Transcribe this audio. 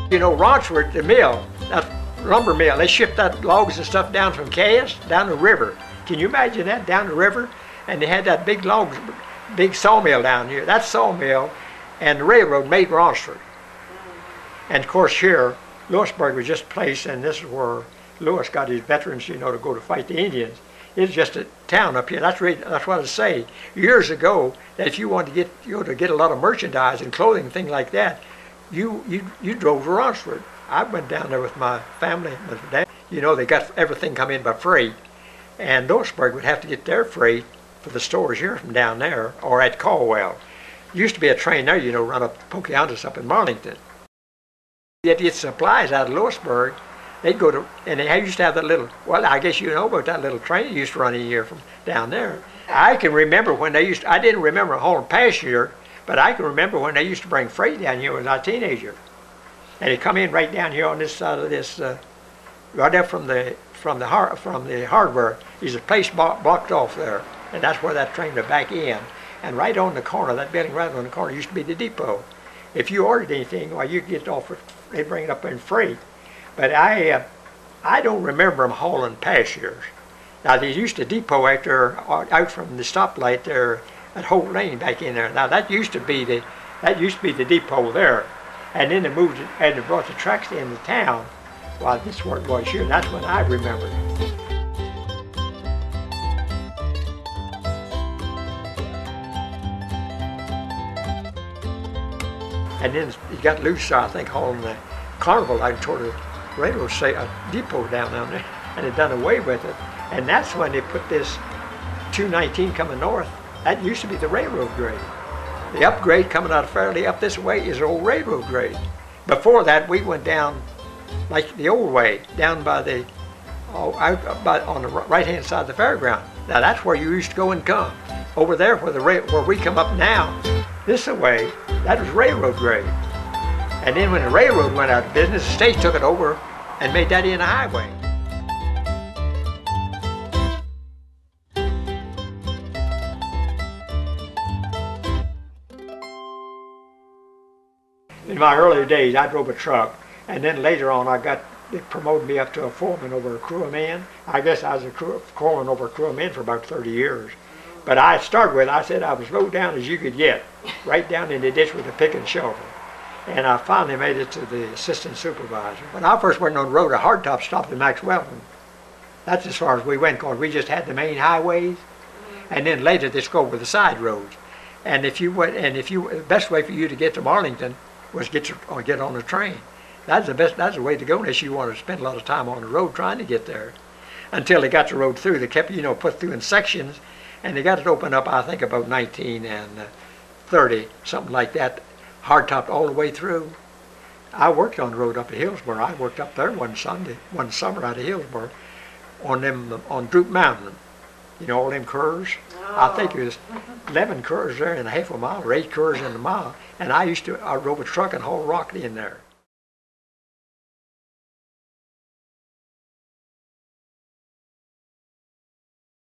You know, Rochford, the mill, that lumber mill, they shipped that logs and stuff down from Cass down the river. Can you imagine that, down the river? And they had that big sawmill down here. That sawmill and the railroad made Rochford. And of course here, Lewisburg was just a place, and this is where Lewis got his veterans, you know, to go to fight the Indians. It's just a town up here. That's what I say. Years ago, that if you wanted to get a lot of merchandise and clothing and things like that, you drove to Rochford. I went down there with my family. You know, they got everything come in by freight, and Lewisburg would have to get their freight for the stores here from down there or at Caldwell. Used to be a train there, you know, run up Pocahontas up in Marlington. They'd get supplies out of Lewisburg. They'd go to, and they used to have that little, well, I guess you know about that little train that used to run in here from down there. I can remember when they used to, I didn't remember hauling passenger, but I can remember when they used to bring freight down here when I was a teenager. And they come in right down here on this side of this, right up from the hardware. There's a place blocked off there, and that's where that train would back in. And right on the corner, that building right on the corner used to be the depot. If you ordered anything, well, you could get it off, they'd bring it up in freight. But I don't remember them hauling passengers. Now they used to depot out from the stoplight there at Holt Lane back in there. Now that used to be the depot there, and then they moved it and they brought the tracks into town. Well, this is where it was here. And that's when I remember it. And then it got loose, I think, hauling the carnival out toward the railroad depot down there, and they done away with it. And that's when they put this 219 coming north. That used to be the railroad grade. The upgrade coming out of Fairleigh up this way is the old railroad grade. Before that, we went down like the old way, down by the, on the right-hand side of the fairground. Now that's where you used to go and come. Over there where we come up now, this way, that was railroad grade. And then when the railroad went out of business, the state took it over and made that in a highway. In my earlier days, I drove a truck, and then later on, they promoted me up to a foreman over a crew of men. I guess I was a foreman over a crew of men for about 30 years. But I started with, I said I was low down as you could get, right down in the ditch with a pick and shovel. And I finally made it to the assistant supervisor. When I first went on the road, a hardtop stopped in Max Weldon. That's as far as we went, because we just had the main highways, and then later they go over the side roads. And the best way for you to get to Marlington was get on a train. That's the way to go unless you want to spend a lot of time on the road trying to get there. Until they got the road through, they kept, put through in sections, and they got it opened up, I think, about 1930, something like that, hardtop all the way through. I worked on the road up at Hillsboro. I worked up there one summer out of Hillsboro, on Droop Mountain. You know all them curves? Oh. I think it was 11 curves there in a half a mile, or 8 curves in a mile. And I drove a truck and hauled rock in there.